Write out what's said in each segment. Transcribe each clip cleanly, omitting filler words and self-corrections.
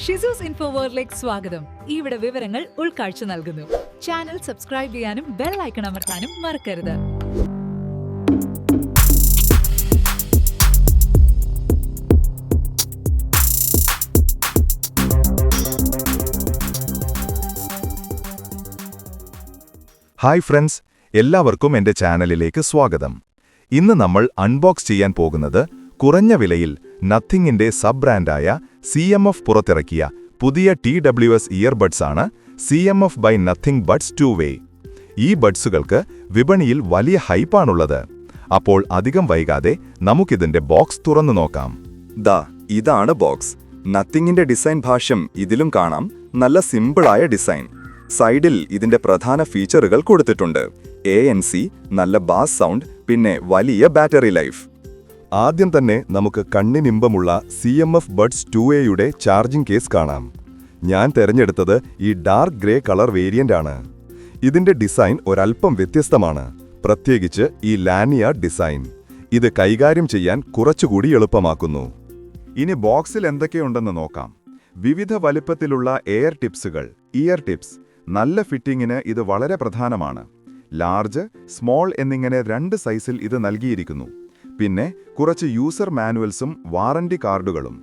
ഷിസൂസ് ഇൻഫോവേറിലേക്ക് സ്വാഗതം. ഇവിടെ വിവരങ്ങൾ ഉൾക്കാഴ്ച നൽകുന്നു. ചാനൽ സബ്സ്ക്രൈബ് ചെയ്യാനും ബെൽ ഐക്കൺ അമർത്താനും മറക്കരുത്. ഹായ് ഫ്രണ്ട്സ്, എല്ലാവർക്കും എൻ്റെ ചാനലിലേക്ക് സ്വാഗതം. ഇന്ന് നമ്മൾ അൺബോക്സ് ചെയ്യാൻ പോകുന്നത് കുറഞ്ഞ വിലയിൽ നത്തിങ്ങിൻ്റെ സബ് ബ്രാൻഡായ CMF പുറത്തിറക്കിയ പുതിയ TWS ഇയർബഡ്സ് ആണ്. CMF by Nothing Buds 2-Way. ഈ ബഡ്സുകൾക്ക് വിപണിയിൽ വലിയ ഹൈപ്പാണുള്ളത്. അപ്പോൾ അധികം വൈകാതെ നമുക്കിതിന്റെ ബോക്സ് തുറന്നു നോക്കാം. ഇതാണ് ബോക്സ്. നത്തിങ്ങിന്റെ ഡിസൈൻ ഭാഷ്യം ഇതിലും കാണാം. നല്ല സിമ്പിളായ ഡിസൈൻ. സൈഡിൽ ഇതിന്റെ പ്രധാന ഫീച്ചറുകൾ കൊടുത്തിട്ടുണ്ട്. ANC, നല്ല ബാസ് സൗണ്ട്, പിന്നെ വലിയ ബാറ്ററി ലൈഫ്. ആദ്യം തന്നെ നമുക്ക് കണ്ണിനിമ്പമുള്ള CMF Buds 2-Wayയുടെ ചാർജിംഗ് കേസ് കാണാം. ഞാൻ തെരഞ്ഞെടുത്തത് ഈ ഡാർക്ക് ഗ്രേ കളർ വേരിയന്റ് ആണ്. ഇതിന്റെ ഡിസൈൻ ഒരൽപ്പം വ്യത്യസ്തമാണ്, പ്രത്യേകിച്ച് ഈ ലാനിയാർഡ് ഡിസൈൻ. ഇത് കൈകാര്യം ചെയ്യാൻ കുറച്ചുകൂടി എളുപ്പമാക്കുന്നു. ഇനി ബോക്സിൽ എന്തൊക്കെയുണ്ടെന്ന് നോക്കാം. വിവിധ വലിപ്പത്തിലുള്ള എയർ ടിപ്സുകൾ, ഇയർ ടിപ്സ്. നല്ല ഫിറ്റിങ്ങിന് ഇത് വളരെ പ്രധാനമാണ്. ലാർജ്, സ്മോൾ എന്നിങ്ങനെ 2 സൈസിൽ ഇത് നൽകിയിരിക്കുന്നു. പിന്നെ കുറച്ച് യൂസർ മാനുവൽസും വാറന്റി കാർഡുകളും.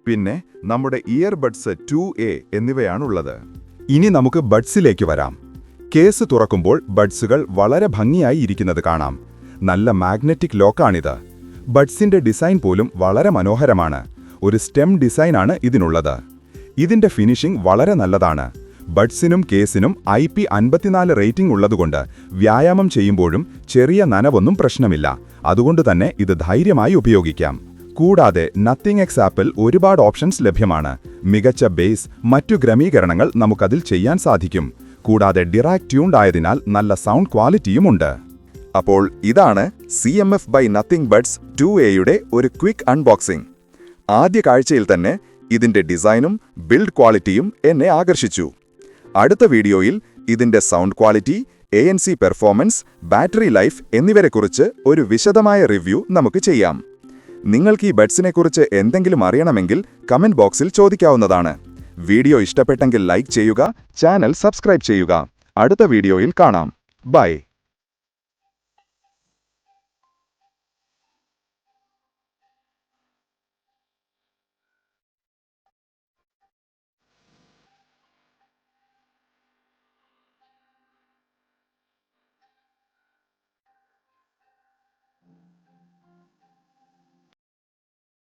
പിന്നെ നമ്മുടെ ഇയർബഡ്സ് 2A എന്നിവയാണുള്ളത്. ഇനി നമുക്ക് ബഡ്സിലേക്ക് വരാം. കേസ് തുറക്കുമ്പോൾ ബഡ്സുകൾ വളരെ ഭംഗിയായി ഇരിക്കുന്നത് കാണാം. നല്ല മാഗ്നറ്റിക് ലോക്കാണിത്. ബഡ്സിന്റെ ഡിസൈൻ പോലും വളരെ മനോഹരമാണ്. ഒരു സ്റ്റെം ഡിസൈനാണ് ഇതിനുള്ളത്. ഇതിന്റെ ഫിനിഷിംഗ് വളരെ നല്ലതാണ്. ബഡ്സിനും കേസിനും IP54 റേറ്റിംഗ് ഉള്ളതുകൊണ്ട് വ്യായാമം ചെയ്യുമ്പോഴും ചെറിയ നനവൊന്നും പ്രശ്നമില്ല. അതുകൊണ്ട് തന്നെ ഇത് ധൈര്യമായി ഉപയോഗിക്കാം. കൂടാതെ നത്തിങ് എക്സ് ആപ്പിൽ ഒരുപാട് ഓപ്ഷൻസ് ലഭ്യമാണ്. മികച്ച ബേസ്, മറ്റു ക്രമീകരണങ്ങൾ നമുക്കതിൽ ചെയ്യാൻ സാധിക്കും. കൂടാതെ ഡിറാക്ട് ട്യൂൺഡ് ആയതിനാൽ നല്ല സൗണ്ട് ക്വാളിറ്റിയുമുണ്ട്. അപ്പോൾ ഇതാണ് CMF by Nothing Buds 2Aയുടെ ഒരു ക്വിക്ക് അൺബോക്സിംഗ്. ആദ്യ കാഴ്ചയിൽ തന്നെ ഇതിന്റെ ഡിസൈനും ബിൽഡ് ക്വാളിറ്റിയും എന്നെ ആകർഷിച്ചു. അടുത്ത വീഡിയോയിൽ ഇതിന്റെ sound quality, ANC performance, battery life എന്നിവരെക്കുറിച്ച് ഒരു വിശദമായ റിവ്യൂ നമുക്ക് ചെയ്യാം. നിങ്ങൾക്ക് ഈ ബഡ്സിനെക്കുറിച്ച് എന്തെങ്കിലും അറിയണമെങ്കിൽ കമന്റ് ബോക്സിൽ ചോദിക്കാവുന്നതാണ്. വീഡിയോ ഇഷ്ടപ്പെട്ടെങ്കിൽ ലൈക്ക് ചെയ്യുക, ചാനൽ സബ്സ്ക്രൈബ് ചെയ്യുക. അടുത്ത വീഡിയോയിൽ കാണാം. ബൈ.